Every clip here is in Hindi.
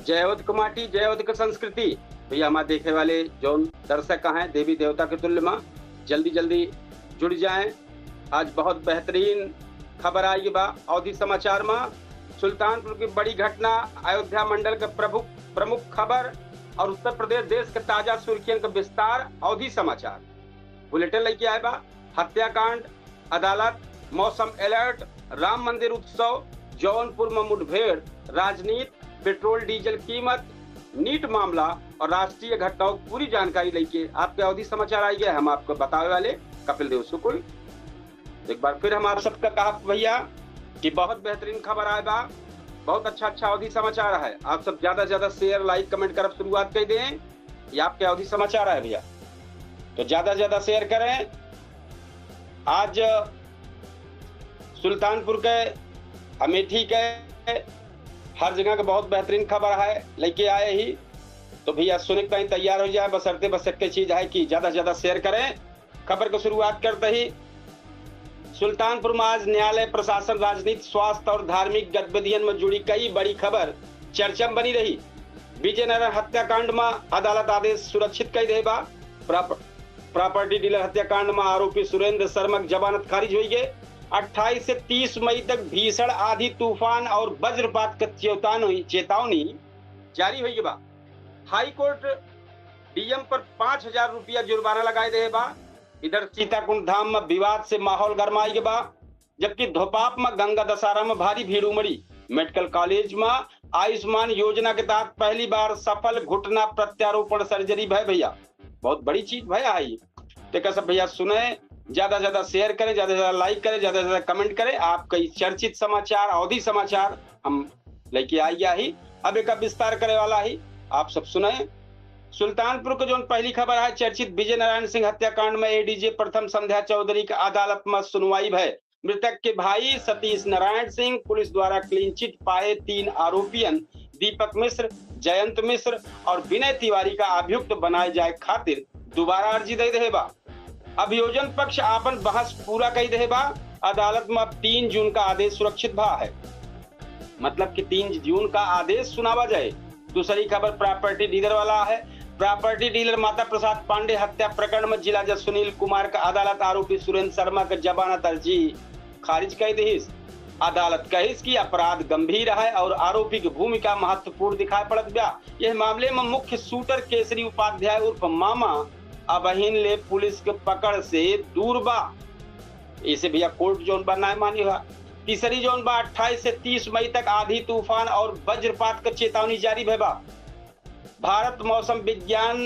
जयोध कुमाटी जयोध की संस्कृति भैया हमारे देखे वाले जो दर्शक हैं देवी देवता के तुल्य में जल्दी जल्दी जुड़ जाएं। आज बहुत बेहतरीन खबर आई बा अवधि समाचार में। सुल्तानपुर की बड़ी घटना, अयोध्या मंडल के प्रमुख खबर और उत्तर प्रदेश देश के ताजा सुर्खियन का विस्तार। अवधि समाचार बुलेटिन लेके आए बा। हत्याकांड, अदालत, मौसम अलर्ट, राम मंदिर उत्सव, जौनपुर में मुठभेड़, राजनीति, पेट्रोल डीजल कीमत, नीट मामला और राष्ट्रीय घटनाओं की पूरी जानकारी लेके आपके अवधि समाचार आई गया। हम आपको बताने वाले कपिल देव सुकुल। एक बार फिर हम आप सबका कहा भैया कि बहुत बेहतरीन खबर आए बा, बहुत अच्छा अवधि समाचार है। आप सब ज्यादा से ज्यादा शेयर लाइक कमेंट कर शुरुआत कर दें। ये आपके अवधि समाचार है भैया, तो ज्यादा से ज्यादा शेयर करें। आज सुल्तानपुर के, अमेठी के, हर जगह का बहुत बेहतरीन खबर है लेके आए ही। तो भैया सुनने के तैयार हो जाए, बशर्ते बस एक चीज है कि ज्यादा से ज्यादा शेयर करें। खबर को शुरुआत करते ही सुल्तानपुर में आज न्यायालय, प्रशासन, राजनीति, स्वास्थ्य और धार्मिक गतिविधियों में जुड़ी कई बड़ी खबर चर्चा में बनी रही। विजयनगर हत्याकांड में अदालत आदेश सुरक्षित कर दे बा। प्रॉपर्टी डीलर हत्याकांड में आरोपी सुरेंद्र शर्मा की जमानत खारिज हुई है। 28 से 30 मई तक भीषण आंधी तूफान और वज्रपात का चेतावनी जारी हुई बा। हाई कोर्ट डीएम पर 5,000 रुपया जुर्माना लगाए दे बा। इधर सीताकुंड धाम में विवाद से माहौल गरमाई बा, जबकि धोपाप में गंगा दशहरा में भारी भीड़ उमड़ी। मेडिकल कॉलेज में आयुष्मान योजना के तहत पहली बार सफल घुटना प्रत्यारोपण सर्जरी भैया, बहुत बड़ी चीज भैया है। तो सब भैया सुने, ज्यादा से ज्यादा शेयर करें, ज्यादा से ज्यादा लाइक करें, ज्यादा से ज्यादा कमेंट करें। आपका चर्चित समाचार, अवधि समाचार हम लेके आ गया ही, अब एक विस्तार करे वाला ही, आप सब सुने। सुल्तानपुर को जो पहली खबर है, चर्चित विजय नारायण सिंह हत्याकांड में एडीजे प्रथम संध्या चौधरी की अदालत में सुनवाई है। मृतक के भाई सतीश नारायण सिंह पुलिस द्वारा क्लीन चिट पाए 3 आरोपियन दीपक मिश्र, जयंत मिश्र और विनय तिवारी का अभियुक्त बनाए जाए खातिर दोबारा अर्जी दे दे बा। अभियोजन पक्ष आपन बहस पूरा कर दे बा। अदालत में 3 जून का आदेश सुरक्षित भा है, मतलब कि 3 जून का आदेश सुनावा जाए। दूसरी खबर प्रॉपर्टी डीलर वाला है। प्रॉपर्टी डीलर माता प्रसाद पांडे हत्या प्रकरण में जिला जज सुनील कुमार का अदालत आरोपी सुरेंद्र शर्मा का जमानत अर्जी खारिज कर दी। अदालत कहिस कि अपराध गंभीर है और आरोपी की भूमिका महत्वपूर्ण दिखाई पड़त बा। यह मामले में मुख्य शूटर केसरी उपाध्याय उर्फ मामा अबहिन ले पुलिस के पकड़ से दूर बा। इसे भैया कोर्ट जोन बा ना मानी हुआ। तीसरी जोन बा 28 से 30 मई तक आंधी तूफान और वज्रपात का चेतावनी जारी भैबा। भारत मौसम विज्ञान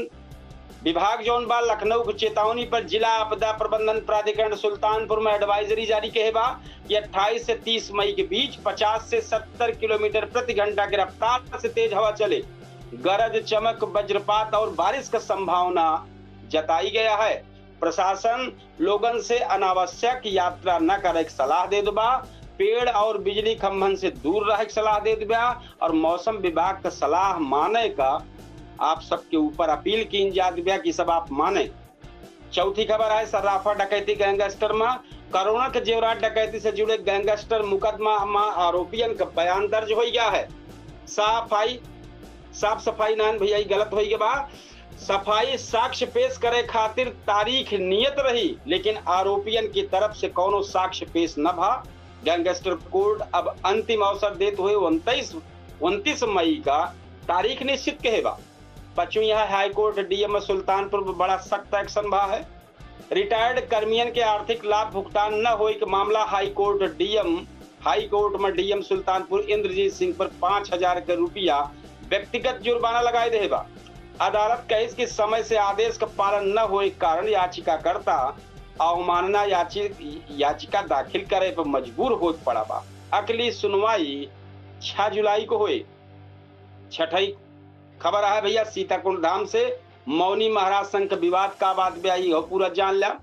विभाग जोन बा लखनऊ की चेतावनी पर जिला आपदा प्रबंधन प्राधिकरण सुल्तानपुर में एडवाइजरी जारी के बा कि 28 से 30 मई के बीच 50 से 70 किलोमीटर प्रति घंटा की रफ्तार से तेज हवा चले, गरज, चमक, वज्रपात और बारिश का संभावना जताई गया है। प्रशासन लोगन से अनावश्यक यात्रा न करे की सलाह दे बा। पेड़ और बिजली खंभन से दूर रहे की सलाह दे बा और मौसम विभाग का सलाह माने का आप सबके ऊपर अपील की जात बा कि सब आप माने। चौथी खबर है सर्राफा डकैती गैंगस्टर में करोड़ों के जेवरात डकैती से जुड़े गैंगस्टर मुकदमा में आरोपियन का बयान दर्ज हो गया है। साफ सफाई नान भैया गलत हो गया बा। सफाई साक्ष्य पेश करे खातिर तारीख नियत रही, लेकिन आरोपियन की तरफ से कोनो साक्ष्य पेश न भा। गैंगस्टर कोर्ट अब अंतिम अवसर देते हुए 29 मई का तारीख निश्चित कहे बा। पश्चिमी हाई कोर्ट डीएम सुल्तानपुर में बड़ा सख्त एक्शन भा है। रिटायर्ड कर्मियन के आर्थिक लाभ भुगतान न होए के मामला हाई कोर्ट में डीएम सुल्तानपुर इंद्रजीत सिंह पर 5,000 के रुपया व्यक्तिगत जुर्माना लगाए दे बा। अदालत कहिस कि समय से आदेश का पालन न होए कारण याचिकाकर्ता अवमानना याचिका दाखिल करे पर मजबूर हो पड़ा बा। अगली सुनवाई 6 जुलाई को हुई। छठी खबर है भैया सीताकुंड धाम से मौनी महाराज संघ का विवाद का बात भी आई हो, पूरा जान लिया।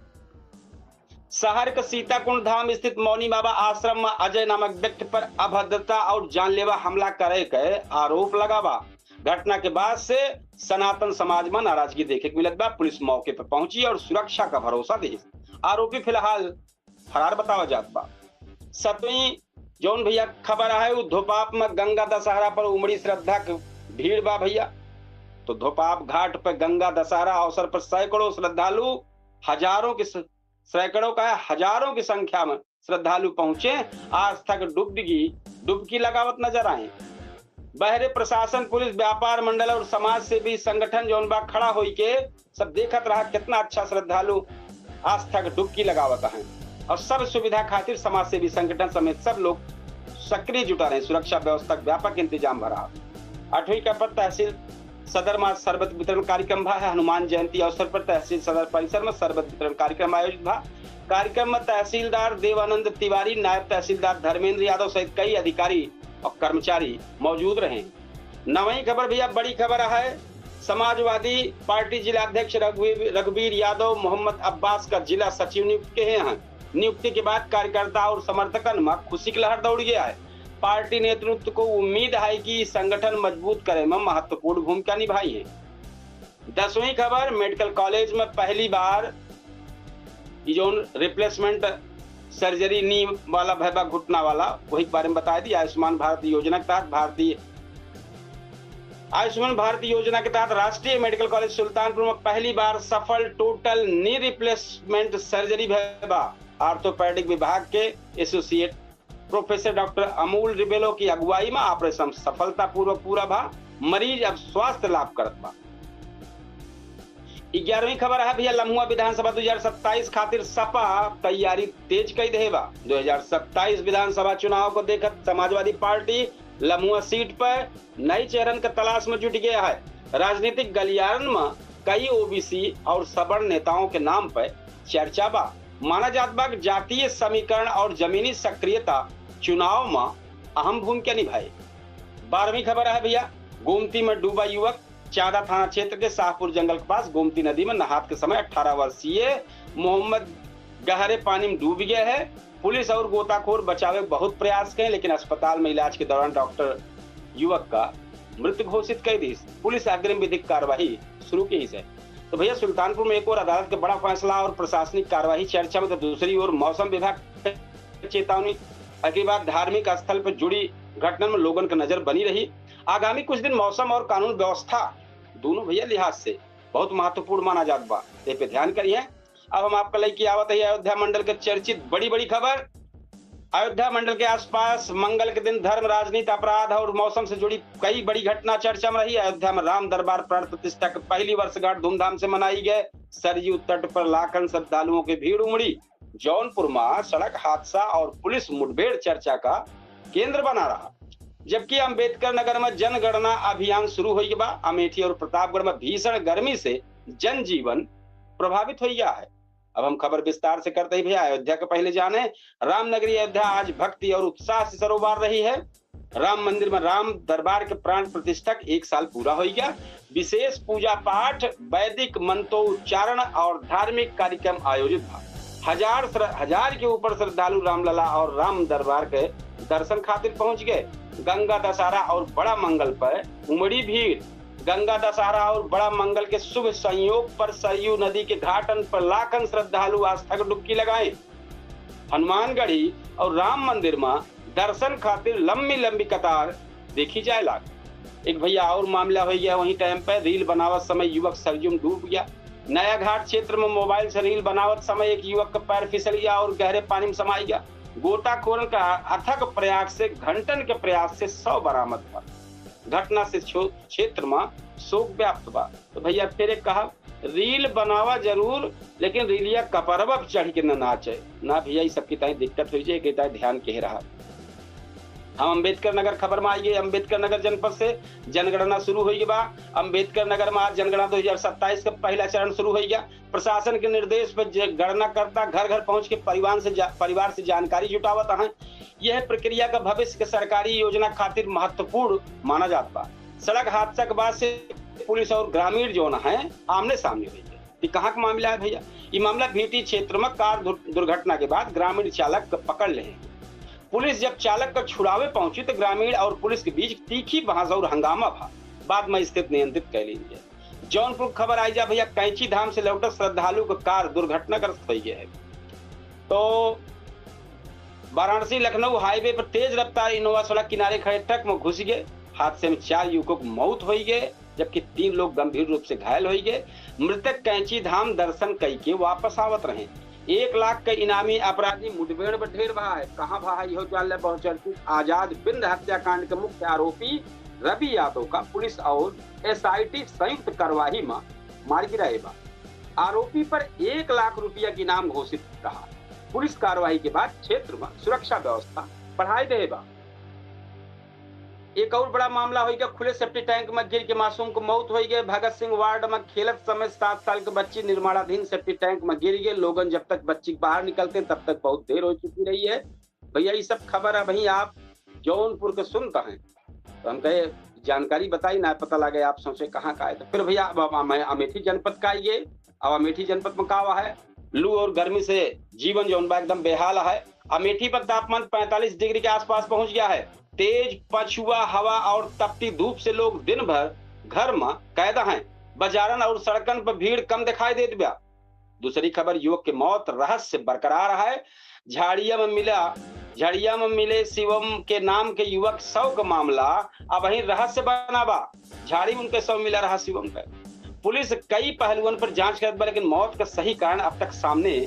शहर के सीताकुंड धाम स्थित मौनी बाबा आश्रम में अजय नामक व्यक्ति पर अभद्रता और जानलेवा हमला करे के आरोप लगा बा। घटना के बाद से सनातन समाज में नाराजगी देखे के मिलत बा। पुलिस मौके पर पहुंची और सुरक्षा का भरोसा दी। आरोपी फिलहाल फरार बतावा जात बा। 7वीं जौन भैया खबर है वो धोपाप में गंगा दशहरा पर उमड़ी श्रद्धा की भीड़ बा भैया। तो धोपाप घाट पर गंगा दशहरा अवसर पर सैकड़ों श्रद्धालु, हजारों की सैकड़ों का हजारों की संख्या में श्रद्धालु पहुंचे, आस्था की डुबकी लगावत नजर आए। बहरे प्रशासन, पुलिस, व्यापार मंडल और समाज सेवी संगठन जौन बा खड़ा होई के सब देखत रहा कितना अच्छा श्रद्धालु आस्था की डुबकी लगावत है। और सब सुविधा खातिर समाज सेवी संगठन समेत सब लोग सक्रिय जुटा रहे। सुरक्षा व्यवस्था व्यापक इंतजाम भरा। 8वीं का पर तहसील सदर में शरबत वितरण कार्यक्रम भा है। हनुमान जयंती अवसर पर तहसील सदर परिसर में शरबत वितरण कार्यक्रम आयोजित भा। कार्यक्रम में तहसीलदार देवानंद तिवारी, नायब तहसीलदार धर्मेंद्र यादव सहित कई अधिकारी और कर्मचारी मौजूद रहे। 9वीं खबर भैया बड़ी खबर है। समाजवादी पार्टी जिला अध्यक्ष रघुवीर यादव मोहम्मद अब्बास का जिला सचिव नियुक्त किए हैं। नियुक्ति के बाद कार्यकर्ता और समर्थकन में खुशी की लहर दौड़ गया है। पार्टी नेतृत्व को उम्मीद है कि संगठन मजबूत करे में महत्वपूर्ण भूमिका निभाई है। 10वीं खबर मेडिकल कॉलेज में पहली बार जोन रिप्लेसमेंट सर्जरी नी वाला भयभा घुटना वाला वही के बारे में बताया दी। आयुष्मान भारत योजना के तहत राष्ट्रीय मेडिकल कॉलेज सुल्तानपुर में पहली बार सफल टोटल नी रिप्लेसमेंट सर्जरी भयभा ऑर्थोपेडिक विभाग के associate professor doctor Amul Rebello की अगुवाई में ऑपरेशन सफलतापूर्वक पूरा भा। मरीज अब स्वास्थ्य लाभ करत बा। 11वीं खबर है भैया लम्हुआ विधानसभा 2027 खातिर सपा तैयारी तेज कई दे बा। 2027 विधानसभा चुनाव को देखकर समाजवादी पार्टी लम्हुआ सीट पर नई चेहरन के तलाश में जुट गया है। राजनीतिक गलियारन में कई ओबीसी और सवर्ण नेताओं के नाम पर चर्चा बा। माना जात बा जातीय समीकरण और जमीनी सक्रियता चुनाव में अहम भूमिका निभाई। 12वीं खबर है भैया गोमती में डूबा युवक। चादा थाना क्षेत्र के शाहपुर जंगल के पास गोमती नदी में नहात के समय 18 वर्षीय मोहम्मद गहरे पानी में डूब गया है। पुलिस और गोताखोर बचावे बहुत प्रयास किए, लेकिन अस्पताल में इलाज के दौरान डॉक्टर युवक का मृत घोषित कर दी। पुलिस अग्रिम विधिक कार्यवाही शुरू की है। तो भैया सुल्तानपुर में एक और अदालत का बड़ा फैसला और प्रशासनिक कार्यवाही चर्चा में, तो दूसरी ओर मौसम विभाग चेतावनी। अगली बार धार्मिक स्थल पर जुड़ी घटना में लोगों की नजर बनी रही। आगामी कुछ दिन मौसम और कानून व्यवस्था दोनों भैया लिहाज से बहुत महत्वपूर्ण माना जाता बा, इस पे ध्यान करिए। अब हम आपका लेके आवत है अयोध्या मंडल के चर्चित बड़ी खबर। अयोध्या मंडल के आसपास मंगल के दिन धर्म, राजनीति, अपराध और मौसम से जुड़ी कई बड़ी घटना चर्चा में रही। अयोध्या में राम दरबार प्राण प्रतिष्ठा की पहली वर्षगांठ धूमधाम से मनाई गई। सरयू तट पर लाखों श्रद्धालुओं की भीड़ उमड़ी। जौनपुर में सड़क हादसा और पुलिस मुठभेड़ चर्चा का केंद्र बना रहा, जबकि अंबेडकर नगर में जनगणना अभियान शुरू हो गया। अमेठी और प्रतापगढ़ में भीषण गर्मी से जनजीवन प्रभावित हो गया है। अब हम खबर विस्तार से करते ही भैया अयोध्या के पहले जाने। रामनगरी अयोध्या आज भक्ति और उत्साह से सरोबार रही है। राम मंदिर में राम दरबार के प्राण प्रतिष्ठा 1 साल पूरा हो गया। विशेष पूजा पाठ, वैदिक मंत्रोच्चारण और धार्मिक कार्यक्रम आयोजित था। हजार के ऊपर श्रद्धालु रामलला और राम दरबार के दर्शन खातिर पहुंच गए। गंगा दशहरा और बड़ा मंगल पर उमड़ी भीड़। गंगा दशहरा और बड़ा मंगल के शुभ संयोग पर सरयू नदी के घाटन पर लाखों श्रद्धालु आस्था की डुबकी लगाए। हनुमानगढ़ी और राम मंदिर में दर्शन खातिर लंबी कतार देखी जाए लाग। एक भैया और मामला हो गया वहीं टाइम पर रील बनावत समय युवक सरयू में डूब गया। नया घाट क्षेत्र में मोबाइल से रील बनावत समय एक युवक का पैर फिसल गया और गहरे पानी में समाई गया। गोताखोरों का अथक प्रयास से घंटन के प्रयास से 100 बरामद हुआ। घटना से क्षेत्र में शोक व्याप्त हुआ। तो भैया फिर एक कहा रील बनावा जरूर, लेकिन रीलिया कपरवा चढ़ के न नाचे ना भैया, सब की ताई दिक्कत हुई है, ध्यान कह रहा। हम अम्बेडकर नगर खबर में आई गए। अम्बेडकर नगर जनपद से जनगणना शुरू हो गया। अम्बेडकर नगर में आज जनगणना 2027 का पहला चरण शुरू हो गया। प्रशासन के निर्देश पर गणना करता घर पहुंच के परिवार से जानकारी जुटावता है। यह प्रक्रिया का भविष्य के सरकारी योजना खातिर महत्वपूर्ण माना जाता। सड़क हादसा के बाद से पुलिस और ग्रामीण जो है आमने सामने हुई है। ये कहाँ का मामला है भैया? ये मामला भीटी क्षेत्र में कार दुर्घटना के बाद ग्रामीण चालक पकड़ ले। पुलिस जब चालक का छुड़ावे पहुंची तो ग्रामीण और पुलिस के बीच तीखी बहस और हंगामा था। बाद में स्थिति नियंत्रित कर ली गई। जौनपुर खबर आई जा भैया कैंची धाम से लौटे श्रद्धालु का कार दुर्घटनाग्रस्त हो गया है। तो वाराणसी लखनऊ हाईवे पर तेज रफ्तार इनोवा सड़क किनारे खड़े ट्रक में घुस गए। हादसे में 4 युवकों की मौत हो गए, जबकि 3 लोग गंभीर रूप से घायल हो गए। मृतक कैंची धाम दर्शन कई के वापस आवत रहे। 1 लाख के इनामी अपराधी मुठभेड़ में ढेर बहा है। कहाँ बहा यह जान बहुचर्चित आजाद बिंद हत्याकांड के मुख्य आरोपी रवि यादव का पुलिस और SIT संयुक्त कार्रवाई में मार गिराए बा। आरोपी पर 1 लाख रुपया की इनाम घोषित रहा। पुलिस कार्रवाई के बाद क्षेत्र में सुरक्षा व्यवस्था बढ़ाई दे बा। एक और बड़ा मामला हो गया, खुले सेप्टी टैंक में गिर के मासूम को मौत हो गई। भगत सिंह वार्ड में खेलत समय 7 साल के बच्ची निर्माणाधीन सेप्टी टैंक में गिर गए। लोगन जब तक बच्ची बाहर निकलते तब तक बहुत देर हो चुकी रही है। भैया ये सब खबर है भाई आप जौनपुर के सुनता है, तो हम कहे जानकारी बताई ना, पता लगे आप सोचे कहाँ का है। तो फिर भैया अमेठी जनपद का ये, अब अमेठी जनपद में का है, लू और गर्मी से जीवन जो एकदम बेहाल है। अमेठी पर तापमान 45 डिग्री के आसपास पहुंच गया है। तेज पछुआ हवा और तपती धूप से लोग दिन भर घर में कैद हैं। बाजारन और सड़कन पर भीड़ कम दिखाई देती बा। दूसरी खबर, युवक की मौत रहस्य बरकरार है। झाड़िया में मिले शिवम के नाम के युवक शव का मामला अब वही रहस्य बना बा। झाड़ी उनके शव मिला रहा शिवम का। पुलिस कई पहलुओं पर जांच करत बा, लेकिन मौत का सही कारण अब तक सामने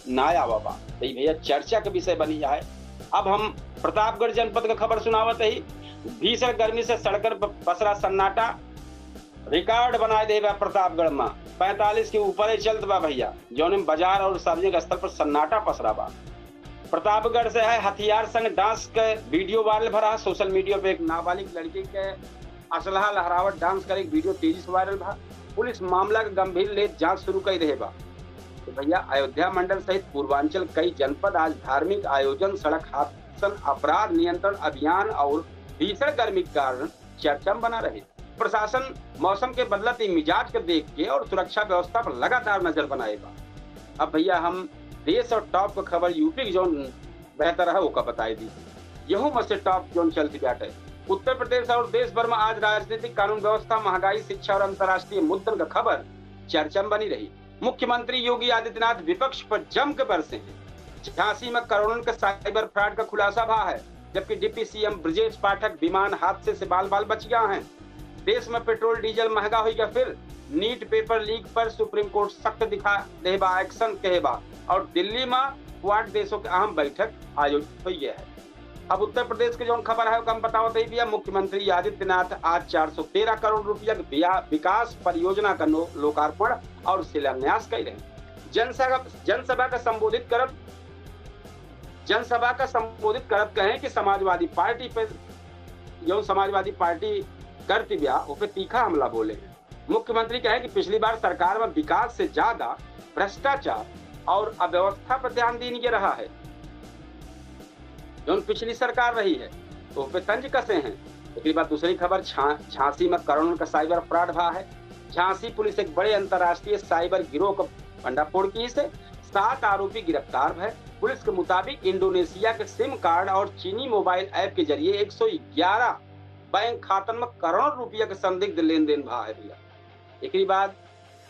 ना आवा बा। तो भैया चर्चा का विषय बनी है। अब हम प्रतापगढ़ जनपद का खबर सुनावत ही। भीषण गर्मी से सड़कर पसरा सन्नाटा, रिकॉर्ड बनाए दे बा प्रतापगढ़ में। 45 के ऊपर ही चलत बा भैया, जौन बाजार और सार्वजनिक स्थल पर सन्नाटा पसरा बा। प्रतापगढ़ से है हथियार संग डांस के वीडियो वायरल भरा। सोशल मीडिया पे एक नाबालिग लड़की के असलहा लहरावट डांस कर एक वीडियो तेजी से वायरल भा। पुलिस मामला के गंभीर ले जांच शुरू कर रहे बा। तो भैया अयोध्या मंडल सहित पूर्वांचल कई जनपद आज धार्मिक आयोजन, सड़क हादसन, अपराध नियंत्रण अभियान और भीषण गर्मी के कारण चर्चा में बना रहे। प्रशासन मौसम के बदलते मिजाज के देख के और सुरक्षा व्यवस्था पर लगातार नजर बनाएगा। अब भैया हम देश और टॉप का खबर यूपी की जोन बेहतर है वो का बताई दी। यहू में से टॉप जोन चलती बैठे। उत्तर प्रदेश और देश भर में आज राजनीतिक, कानून व्यवस्था, महंगाई, शिक्षा और अंतर्राष्ट्रीय मुद्दों का खबर चर्चा में बनी रही। मुख्यमंत्री योगी आदित्यनाथ विपक्ष पर जम के बरसे हैं। झांसी में करोड़ों के साइबर फ्रॉड का खुलासा भा है, जबकि डिप्टी सीएम ब्रजेश पाठक विमान हादसे से बाल बाल बच गया है। देश में पेट्रोल डीजल महंगा हो गया। फिर नीट पेपर लीक पर सुप्रीम कोर्ट सख्त दिखा देबा, एक्शन कहेबा। और दिल्ली में क्वाड देशों की अहम बैठक आयोजित हुई है। अब उत्तर प्रदेश की जो खबर है हम बताओ भैया। मुख्यमंत्री आदित्यनाथ आज 413 करोड़ रुपया विकास परियोजना का लोकार्पण और शिलान्यास कर रहे। जनसभा का संबोधित करत कहें कि समाजवादी पार्टी पे जो समाजवादी पार्टी करती ब्या उस पर तीखा हमला बोले हैं। मुख्यमंत्री कहे कि पिछली बार सरकार में विकास से ज्यादा भ्रष्टाचार और अव्यवस्था पर ध्यान देने रहा है। जो पिछली सरकार रही है तो उस पर तंज कसे हैं। इसके बाद दूसरी खबर, झांसी में करोड़ों का साइबर फ्रॉड भा है। झांसी पुलिस एक बड़े अंतर्राष्ट्रीय साइबर गिरोह का भंडाफोड़ की से 7 आरोपी गिरफ्तार है। पुलिस के मुताबिक इंडोनेशिया के सिम कार्ड और चीनी मोबाइल ऐप के जरिए 111 बैंक खातन में करोड़ों रुपया के संदिग्ध लेन देन भा है भैया। एक बाद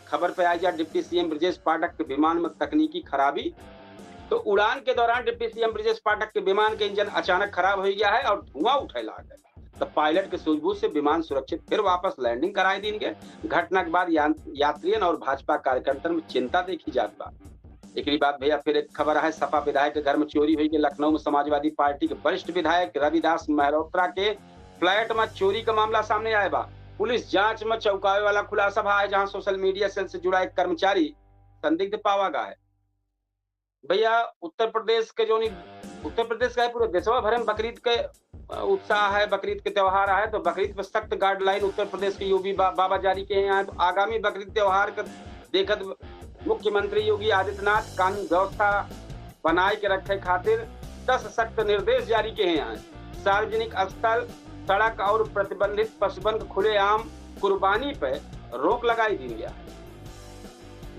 खबर पे आई जा डिप्टी सीएम ब्रजेश पाठक के विमान में तकनीकी खराबी। तो उड़ान के दौरान डिप्टी सीएम ब्रजेश पाठक के विमान के इंजन अचानक खराब हो गया है और धुआं उठे लगा। तो पायलट के सूझबूझ से विमान सुरक्षित फिर वापस लैंडिंग कराई देंगे। घटना के बाद यात्रियों और भाजपा कार्यकर्ताओं में चिंता देखी जाती बा। एक बात भैया फिर एक खबर है, सपा विधायक के घर में चोरी हुई कि लखनऊ में समाजवादी पार्टी के वरिष्ठ विधायक रविदास मेहरोत्रा के फ्लैट में चोरी का मामला सामने आया बा। पुलिस जांच में चौंकावे वाला खुलासा भा है, जहां सोशल मीडिया सेल से जुड़ा एक कर्मचारी संदिग्ध पावा गया है। भैया उत्तर प्रदेश का है पूरे देशवा भर में बकरीद के उत्साह है। बकरीद के त्योहार है तो बकरीद पर सख्त गाइडलाइन उत्तर प्रदेश के योगी बाबा जारी किए हैं। तो आगामी बकरीद त्योहार का देखत मुख्यमंत्री योगी आदित्यनाथ कानून व्यवस्था बनाए के रखे खातिर 10 सख्त निर्देश जारी किए हैं। सार्वजनिक स्थल, सड़क और प्रतिबंधित पशुबंध खुलेआम कुर्बानी पर रोक लगाई दी गया है।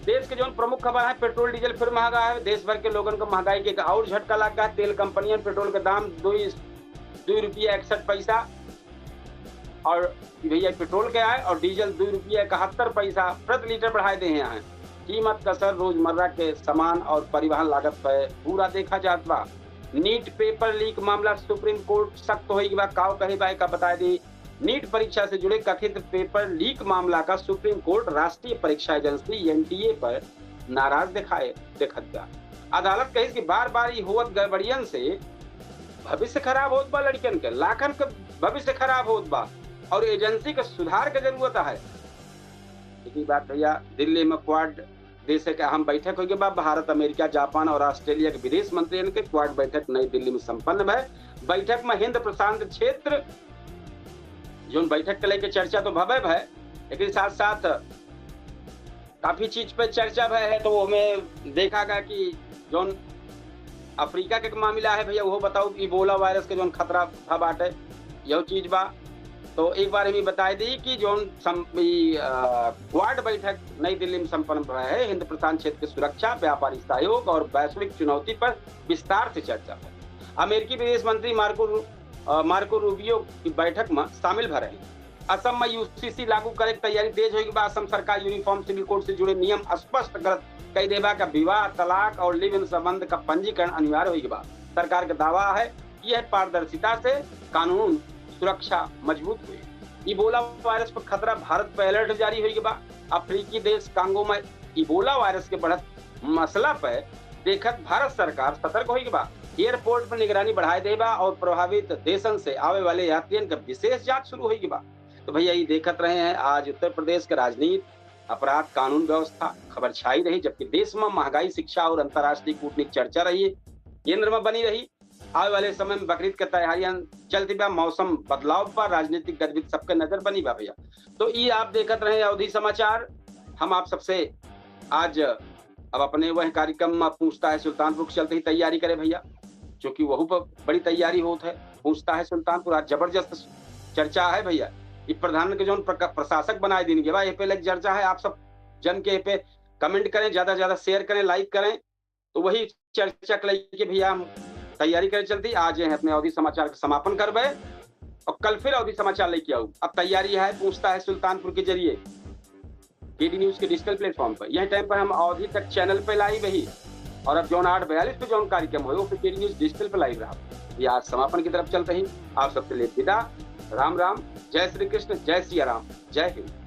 देश के जो प्रमुख खबर है, पेट्रोल डीजल फिर महंगा है। देश भर के लोगों को महंगाई के और झटका लग गया। तेल कंपनियां पेट्रोल का दाम 2 रुपया 61 पैसा और भैया पेट्रोल के आए और डीजल 2 रुपया 71 पैसा प्रति लीटर बढ़ाए दे हैं। कीमत का असर रोजमर्रा के सामान और परिवहन लागत पर पूरा देखा जाता बा। नीट पेपर लीक मामला सुप्रीम कोर्ट सख्त होगी बा काव कहे बाय का बता दी। नीट परीक्षा से जुड़े कथित पेपर लीक मामला का सुप्रीम कोर्ट राष्ट्रीय परीक्षा एजेंसी एनटीए पर नाराज देखत बा। अदालत कही कि बार बार ये होत गड़बड़ियन से भविष्य खराब होत बा, लड़कियन के लाखन के भविष्य खराब होत बा और एजेंसी के सुधार के जरूरत है। इसी बात भैया दिल्ली में क्वाड देश के अहम बैठक होगी बा। भारत, अमेरिका, जापान और ऑस्ट्रेलिया के विदेश मंत्रियों के क्वाड बैठक नई दिल्ली में संपन्न है। बैठक में हिंद प्रशांत क्षेत्र जो बैठक के लेके चर्चा तो भव्य है, लेकिन साथ साथ काफी चीज पे चर्चा है। तो हमें देखा गया कि जो अफ्रीका के मामला है भैया वो बताओ इबोला वायरस के जो खतरा था बाटे यह चीज बा। तो एक बार हमें बताई दी कि जो क्वाड बैठक नई दिल्ली में संपन्न है, हिंद प्रशांत क्षेत्र की सुरक्षा, व्यापारिक सहयोग और वैश्विक चुनौती पर विस्तार से चर्चा है। अमेरिकी विदेश मंत्री मार्को रूबियो की बैठक में शामिल भरे। असम में यूसीसी लागू करे की तैयारी तेज होगी बा। असम सरकार यूनिफॉर्म सिविल कोड से जुड़े नियम स्पष्ट कर कई देवा का विवाह, तलाक और लिव इन संबंध का पंजीकरण अनिवार्य होगी बा। सरकार का दावा है यह पारदर्शिता से कानून सुरक्षा मजबूत हुई। इबोला वायरस पर खतरा, भारत पर अलर्ट जारी होगी बा। अफ्रीकी देश कांगो में इबोला वायरस के बढ़त मसला पर देखत भारत सरकार सतर्क होगी बा। एयरपोर्ट पर निगरानी बढ़ाए देबा और प्रभावित देशन से आवे वाले यात्रियों का विशेष जांच शुरू होगी बा। तो भैया ये देखत रहे हैं आज उत्तर प्रदेश के राजनीति, अपराध, कानून व्यवस्था खबर छाई रही, जबकि देश में महंगाई, शिक्षा और अंतर्राष्ट्रीय कूटनीति चर्चा रही है, केंद्र में बनी रही। आने वाले समय में बकरीद की तैयारियां चलती बा, मौसम बदलाव पर राजनीतिक गतिविधि सबके नजर बनी बा भैया। तो ये आप देखत रहे अवधि समाचार। हम आप सबसे आज अब अपने वह कार्यक्रम में पूछता है सुल्तानपुर की चलते ही तैयारी करे भैया, क्योंकि वह पर बड़ी तैयारी होती है। पूछता है सुल्तानपुर आज जबरदस्त चर्चा है भैया। ये प्रधान के जो प्रशासक बनाए दिन के बाद पे चर्चा है। आप सब जन के पे कमेंट करें, ज्यादा से ज्यादा शेयर करें, लाइक करें, तो वही चर्चा के लिए भैया हम तैयारी करें चलती। आज अपने अवधि समाचार का समापन करबे और कल फिर अवधि समाचार लेके आऊँ। अब तैयारी है पूछता है सुल्तानपुर के जरिए केडी न्यूज के डिजिटल प्लेटफॉर्म पर। यह टाइम पर हम अवधि तक चैनल पे लाइव ही, और अब जो 8:42 पे जो कार्यक्रम हो फिर केडी न्यूज डिजिटल पे लाइव रहा। ये आज समापन की तरफ चलते ही आप सबके लिए विदा। राम राम, जय श्री कृष्ण, जय सिया राम, जय हिंद।